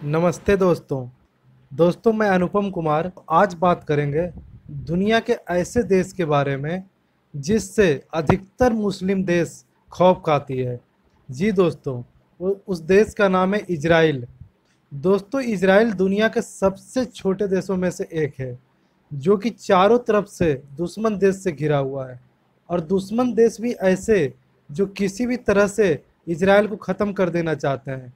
नमस्ते दोस्तों। मैं अनुपम कुमार। आज बात करेंगे दुनिया के ऐसे देश के बारे में जिससे अधिकतर मुस्लिम देश खौफ खाती है। जी दोस्तों, वो उस देश का नाम है इजराइल। दोस्तों, इजराइल दुनिया के सबसे छोटे देशों में से एक है जो कि चारों तरफ से दुश्मन देश से घिरा हुआ है। और दुश्मन देश भी ऐसे जो किसी भी तरह से इजराइल को ख़त्म कर देना चाहते हैं,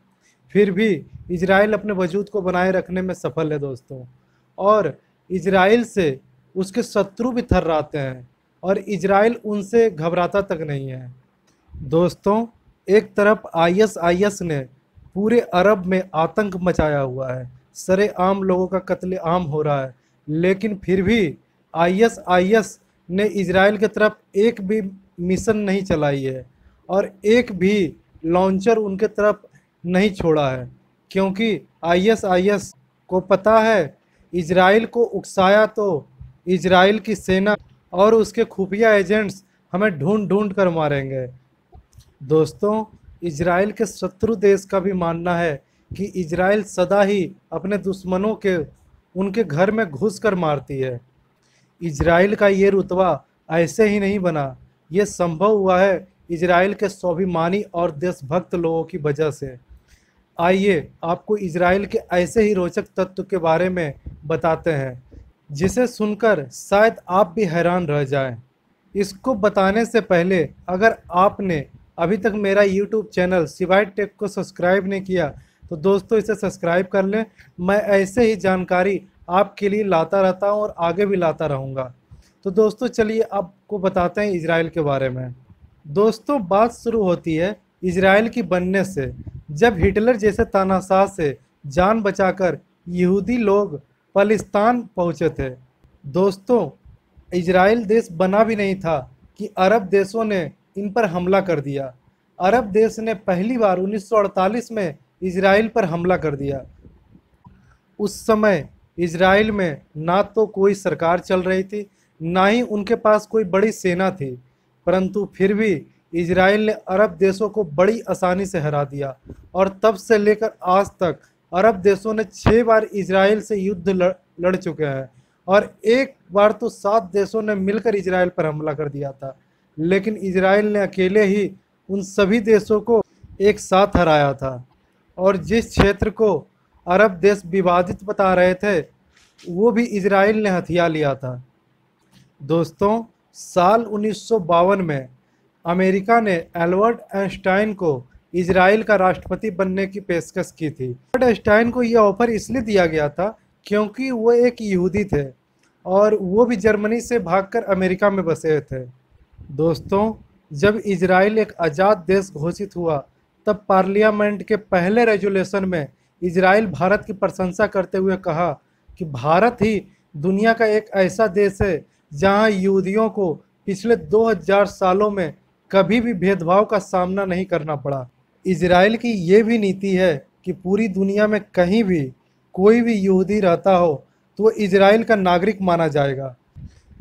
फिर भी इजराइल अपने वजूद को बनाए रखने में सफल है दोस्तों। और इजराइल से उसके शत्रु भी थर्राते हैं और इजराइल उनसे घबराता तक नहीं है। दोस्तों, एक तरफ आईएस ने पूरे अरब में आतंक मचाया हुआ है, सरेआम लोगों का कत्लेआम हो रहा है, लेकिन फिर भी आईएस ने इजराइल की तरफ एक भी मिशन नहीं चलाई है और एक भी लॉन्चर उनके तरफ नहीं छोड़ा है, क्योंकि आईएस को पता है इजराइल को उकसाया तो इजराइल की सेना और उसके खुफिया एजेंट्स हमें ढूंढ ढूंढ कर मारेंगे। दोस्तों, इजराइल के शत्रु देश का भी मानना है कि इजराइल सदा ही अपने दुश्मनों के उनके घर में घुस कर मारती है। इजराइल का ये रुतबा ऐसे ही नहीं बना, ये संभव हुआ है इजराइल के स्वाभिमानी और देशभक्त लोगों की वजह से। आइए आपको इजराइल के ऐसे ही रोचक तत्व के बारे में बताते हैं जिसे सुनकर शायद आप भी हैरान रह जाएं। इसको बताने से पहले अगर आपने अभी तक मेरा YouTube चैनल शिवाय टेक को सब्सक्राइब नहीं किया तो दोस्तों इसे सब्सक्राइब कर लें। मैं ऐसे ही जानकारी आपके लिए लाता रहता हूं और आगे भी लाता रहूंगा। तो दोस्तों चलिए आपको बताते हैं इजराइल के बारे में। दोस्तों, बात शुरू होती है इजराइल की बनने से, जब हिटलर जैसे तानाशाह से जान बचाकर यहूदी लोग पलिस्तान पहुंचे थे। दोस्तों, इजराइल देश बना भी नहीं था कि अरब देशों ने इन पर हमला कर दिया। अरब देश ने पहली बार 1948 में इजराइल पर हमला कर दिया। उस समय इजराइल में ना तो कोई सरकार चल रही थी, ना ही उनके पास कोई बड़ी सेना थी, परंतु फिर भी इजराइल ने अरब देशों को बड़ी आसानी से हरा दिया। और तब से लेकर आज तक अरब देशों ने 6 बार इजराइल से युद्ध लड़ चुके हैं और एक बार तो 7 देशों ने मिलकर इजराइल पर हमला कर दिया था, लेकिन इजराइल ने अकेले ही उन सभी देशों को एक साथ हराया था। और जिस क्षेत्र को अरब देश विवादित बता रहे थे वो भी इजराइल ने हथिया लिया था। दोस्तों, साल 1952 में अमेरिका ने एल्बर्ट आइंस्टाइन को इजराइल का राष्ट्रपति बनने की पेशकश की थी। एल्बर्ट आइंस्टाइन को यह ऑफर इसलिए दिया गया था क्योंकि वो एक यहूदी थे और वो भी जर्मनी से भागकर अमेरिका में बसे थे। दोस्तों, जब इजराइल एक आज़ाद देश घोषित हुआ तब पार्लियामेंट के पहले रेजोल्यूशन में इजराइल भारत की प्रशंसा करते हुए कहा कि भारत ही दुनिया का एक ऐसा देश है जहां यहूदियों को पिछले 2000 सालों में कभी भी भेदभाव का सामना नहीं करना पड़ा। इजराइल की ये भी नीति है कि पूरी दुनिया में कहीं भी कोई भी यहूदी रहता हो तो वो इजराइल का नागरिक माना जाएगा।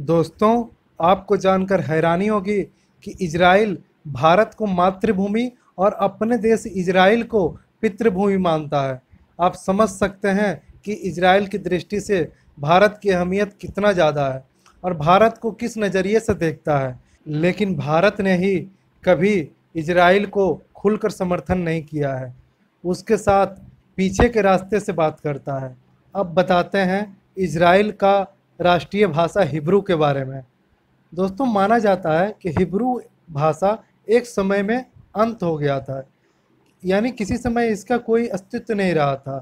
दोस्तों, आपको जानकर हैरानी होगी कि इजराइल भारत को मातृभूमि और अपने देश इजराइल को पितृभूमि मानता है। आप समझ सकते हैं कि इजराइल की दृष्टि से भारत की अहमियत कितना ज़्यादा है और भारत को किस नज़रिए से देखता है। लेकिन भारत ने ही कभी इजराइल को खुलकर समर्थन नहीं किया है, उसके साथ पीछे के रास्ते से बात करता है। अब बताते हैं इजराइल का राष्ट्रीय भाषा हिब्रू के बारे में। दोस्तों, माना जाता है कि हिब्रू भाषा एक समय में अंत हो गया था, यानी किसी समय इसका कोई अस्तित्व नहीं रहा था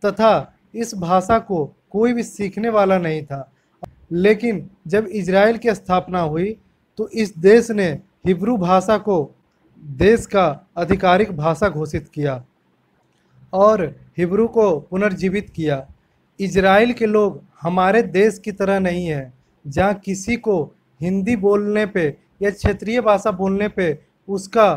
तथा इस भाषा को कोई भी सीखने वाला नहीं था। लेकिन जब इजराइल की स्थापना हुई तो इस देश ने हिब्रू भाषा को देश का आधिकारिक भाषा घोषित किया और हिब्रू को पुनर्जीवित किया। इजराइल के लोग हमारे देश की तरह नहीं हैं जहाँ किसी को हिंदी बोलने पे या क्षेत्रीय भाषा बोलने पे उसका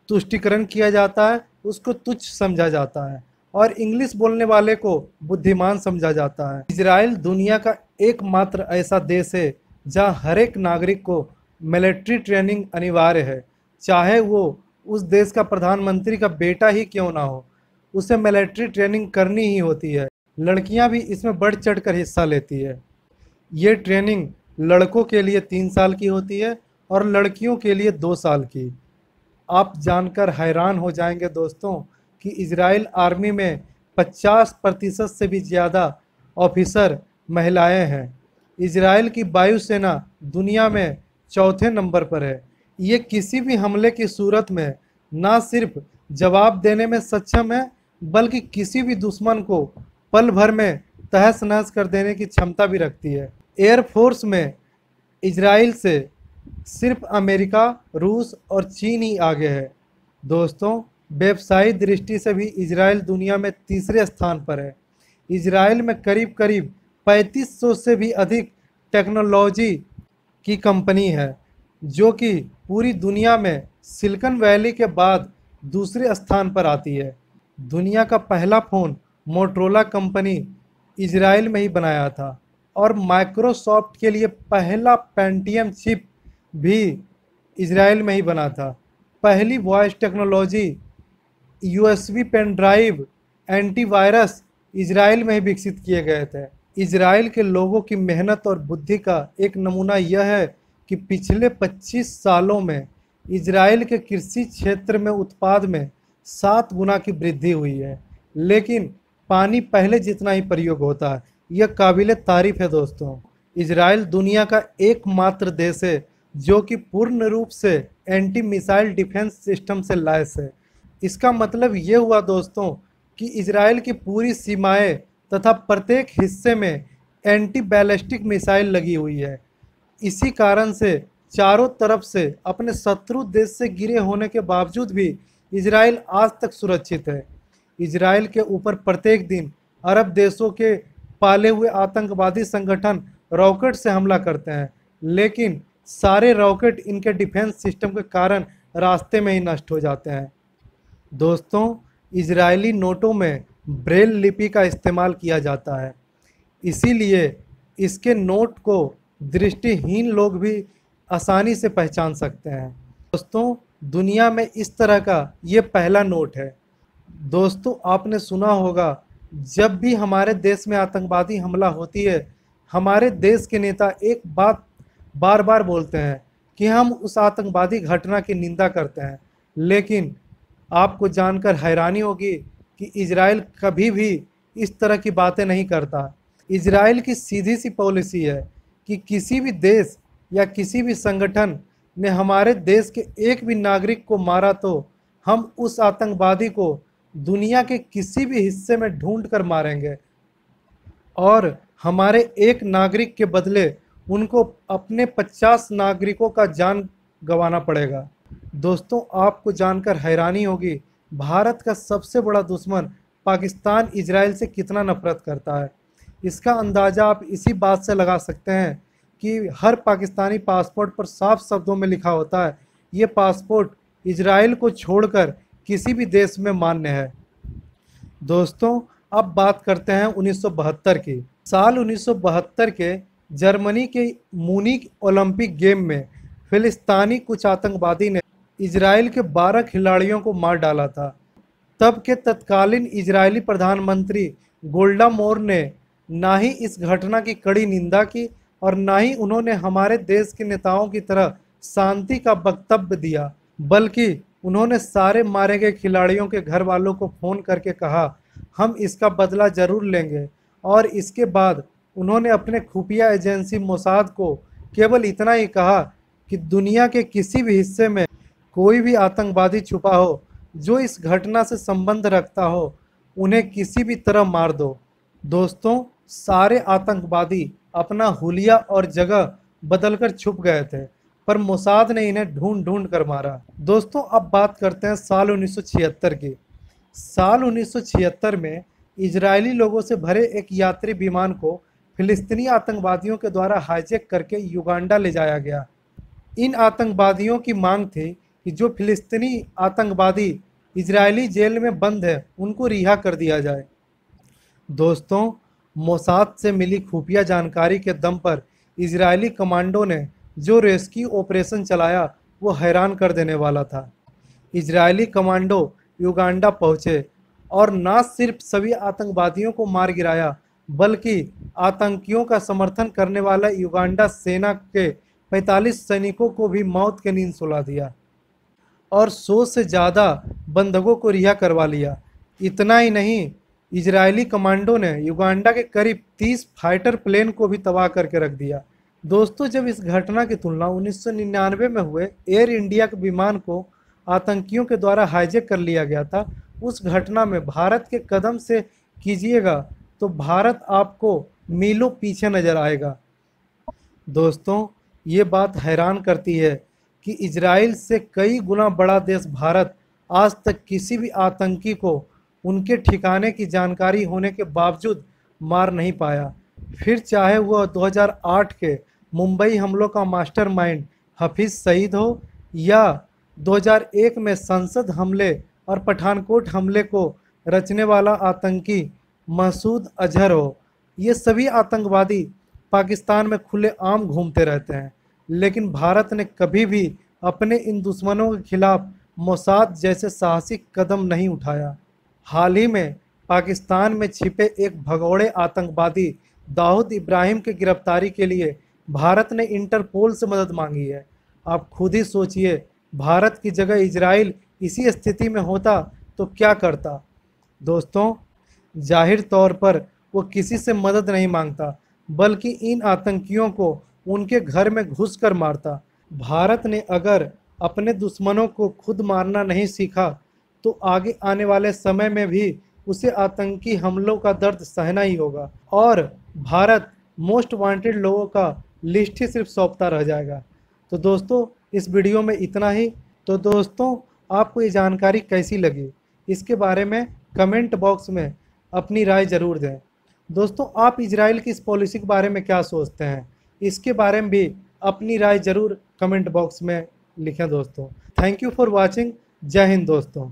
तुष्टीकरण किया जाता है, उसको तुच्छ समझा जाता है और इंग्लिश बोलने वाले को बुद्धिमान समझा जाता है। इजराइल दुनिया का एकमात्र ऐसा देश है जहां हर एक नागरिक को मिलिट्री ट्रेनिंग अनिवार्य है, चाहे वो उस देश का प्रधानमंत्री का बेटा ही क्यों ना हो। उसे मिलिट्री ट्रेनिंग करनी ही होती है। लड़कियां भी इसमें बढ़ चढ़कर हिस्सा लेती है। ये ट्रेनिंग लड़कों के लिए 3 साल की होती है और लड़कियों के लिए 2 साल की। आप जानकर हैरान हो जाएंगे दोस्तों कि इजराइल आर्मी में 50% से भी ज़्यादा ऑफिसर महिलाएं हैं। इजराइल की वायुसेना दुनिया में चौथे नंबर पर है। ये किसी भी हमले की सूरत में ना सिर्फ जवाब देने में सक्षम है, बल्कि किसी भी दुश्मन को पल भर में तहस नहस कर देने की क्षमता भी रखती है। एयरफोर्स में इजराइल से सिर्फ अमेरिका, रूस और चीन ही आगे है। दोस्तों, व्यवसायिक दृष्टि से भी इजराइल दुनिया में तीसरे स्थान पर है। इजराइल में करीब करीब 3500 से भी अधिक टेक्नोलॉजी की कंपनी है, जो कि पूरी दुनिया में सिलिकॉन वैली के बाद दूसरे स्थान पर आती है। दुनिया का पहला फ़ोन मोटरोला कंपनी इजराइल में ही बनाया था और माइक्रोसॉफ्ट के लिए पहला पेंटियम चिप भी इजराइल में ही बना था। पहली voice technology, USB pen drive, antivirus Israel में ही विकसित किए गए थे। इजराइल के लोगों की मेहनत और बुद्धि का एक नमूना यह है कि पिछले 25 सालों में इजराइल के कृषि क्षेत्र में उत्पाद में 7 गुना की वृद्धि हुई है, लेकिन पानी पहले जितना ही प्रयोग होता है। यह काबिले तारीफ है दोस्तों। इजराइल दुनिया का एकमात्र देश है जो कि पूर्ण रूप से एंटी मिसाइल डिफेंस सिस्टम से लैस है। इसका मतलब ये हुआ दोस्तों कि इजराइल की पूरी सीमाएं तथा प्रत्येक हिस्से में एंटी बैलिस्टिक मिसाइल लगी हुई है। इसी कारण से चारों तरफ से अपने शत्रु देश से घिरे होने के बावजूद भी इजराइल आज तक सुरक्षित है। इजराइल के ऊपर प्रत्येक दिन अरब देशों के पाले हुए आतंकवादी संगठन रॉकेट से हमला करते हैं, लेकिन सारे रॉकेट इनके डिफेंस सिस्टम के कारण रास्ते में ही नष्ट हो जाते हैं। दोस्तों, इजरायली नोटों में ब्रेल लिपि का इस्तेमाल किया जाता है, इसीलिए इसके नोट को दृष्टिहीन लोग भी आसानी से पहचान सकते हैं। दोस्तों, दुनिया में इस तरह का ये पहला नोट है। दोस्तों, आपने सुना होगा जब भी हमारे देश में आतंकवादी हमला होती है, हमारे देश के नेता एक बात बार बार बोलते हैं कि हम उस आतंकवादी घटना की निंदा करते हैं, लेकिन आपको जानकर हैरानी होगी कि इजराइल कभी भी इस तरह की बातें नहीं करता। इजराइल की सीधी सी पॉलिसी है कि किसी भी देश या किसी भी संगठन ने हमारे देश के एक भी नागरिक को मारा तो हम उस आतंकवादी को दुनिया के किसी भी हिस्से में ढूंढ कर मारेंगे और हमारे एक नागरिक के बदले उनको अपने 50 नागरिकों का जान गंवाना पड़ेगा। दोस्तों, आपको जानकर हैरानी होगी भारत का सबसे बड़ा दुश्मन पाकिस्तान इजराइल से कितना नफरत करता है। इसका अंदाज़ा आप इसी बात से लगा सकते हैं कि हर पाकिस्तानी पासपोर्ट पर साफ शब्दों में लिखा होता है ये पासपोर्ट इजराइल को छोड़कर किसी भी देश में मान्य है। दोस्तों, अब बात करते हैं 1972 की। साल 1972 के जर्मनी के मूनिक ओलंपिक गेम में फिलिस्तीनी कुछ आतंकवादी ने इजराइल के 12 खिलाड़ियों को मार डाला था। तब के तत्कालीन इजरायली प्रधानमंत्री गोल्डा मोर ने ना ही इस घटना की कड़ी निंदा की और ना ही उन्होंने हमारे देश के नेताओं की तरह शांति का वक्तव्य दिया, बल्कि उन्होंने सारे मारे गए खिलाड़ियों के घर वालों को फ़ोन करके कहा हम इसका बदला ज़रूर लेंगे। और इसके बाद उन्होंने अपने खुफिया एजेंसी मोसाद को केवल इतना ही कहा कि दुनिया के किसी भी हिस्से में कोई भी आतंकवादी छुपा हो जो इस घटना से संबंध रखता हो, उन्हें किसी भी तरह मार दो। दोस्तों, सारे आतंकवादी अपना हुलिया और जगह बदलकर छुप गए थे, पर मोसाद ने इन्हें ढूंढ ढूंढ कर मारा। दोस्तों, अब बात करते हैं साल 1976 की। साल 1976 में इजरायली लोगों से भरे एक यात्री विमान को फिलिस्तीनी आतंकवादियों के द्वारा हाईजैक करके युगांडा ले जाया गया। इन आतंकवादियों की मांग थी कि जो फिलिस्तीनी आतंकवादी इजरायली जेल में बंद है उनको रिहा कर दिया जाए। दोस्तों, मोसाद से मिली खुफिया जानकारी के दम पर इजरायली कमांडो ने जो रेस्क्यू ऑपरेशन चलाया वो हैरान कर देने वाला था। इजरायली कमांडो युगांडा पहुँचे और न सिर्फ सभी आतंकवादियों को मार गिराया, बल्कि आतंकियों का समर्थन करने वाला युगांडा सेना के 45 सैनिकों को भी मौत की नींद सुला दिया और 100 से ज़्यादा बंधकों को रिहा करवा लिया। इतना ही नहीं, इजरायली कमांडो ने युगांडा के करीब 30 फाइटर प्लेन को भी तबाह करके रख दिया। दोस्तों, जब इस घटना की तुलना 1999 में हुए एयर इंडिया के विमान को आतंकियों के द्वारा हाईजैक कर लिया गया था, उस घटना में भारत के कदम से कीजिएगा तो भारत आपको मीलों पीछे नजर आएगा। दोस्तों, ये बात हैरान करती है कि इजराइल से कई गुना बड़ा देश भारत आज तक किसी भी आतंकी को उनके ठिकाने की जानकारी होने के बावजूद मार नहीं पाया। फिर चाहे वह 2008 के मुंबई हमलों का मास्टरमाइंड हफीज़ सईद हो या 2001 में संसद हमले और पठानकोट हमले को रचने वाला आतंकी मसूद अजहर हो। ये सभी आतंकवादी पाकिस्तान में खुलेआम घूमते रहते हैं, लेकिन भारत ने कभी भी अपने इन दुश्मनों के खिलाफ मोसाद जैसे साहसिक कदम नहीं उठाया। हाल ही में पाकिस्तान में छिपे एक भगोड़े आतंकवादी दाऊद इब्राहिम की गिरफ्तारी के लिए भारत ने इंटरपोल से मदद मांगी है। आप खुद ही सोचिए, भारत की जगह इजराइल इसी स्थिति में होता तो क्या करता। दोस्तों, जाहिर तौर पर वो किसी से मदद नहीं मांगता, बल्कि इन आतंकियों को उनके घर में घुसकर मारता। भारत ने अगर अपने दुश्मनों को खुद मारना नहीं सीखा तो आगे आने वाले समय में भी उसे आतंकी हमलों का दर्द सहना ही होगा और भारत मोस्ट वांटेड लोगों का लिस्ट ही सिर्फ सौंपता रह जाएगा। तो दोस्तों, इस वीडियो में इतना ही। तो दोस्तों, आपको ये जानकारी कैसी लगी, इसके बारे में कमेंट बॉक्स में अपनी राय ज़रूर दें। दोस्तों, आप इजराइल की इस पॉलिसी के बारे में क्या सोचते हैं, इसके बारे में भी अपनी राय ज़रूर कमेंट बॉक्स में लिखें। दोस्तों, थैंक यू फॉर वॉचिंग। जय हिंद दोस्तों।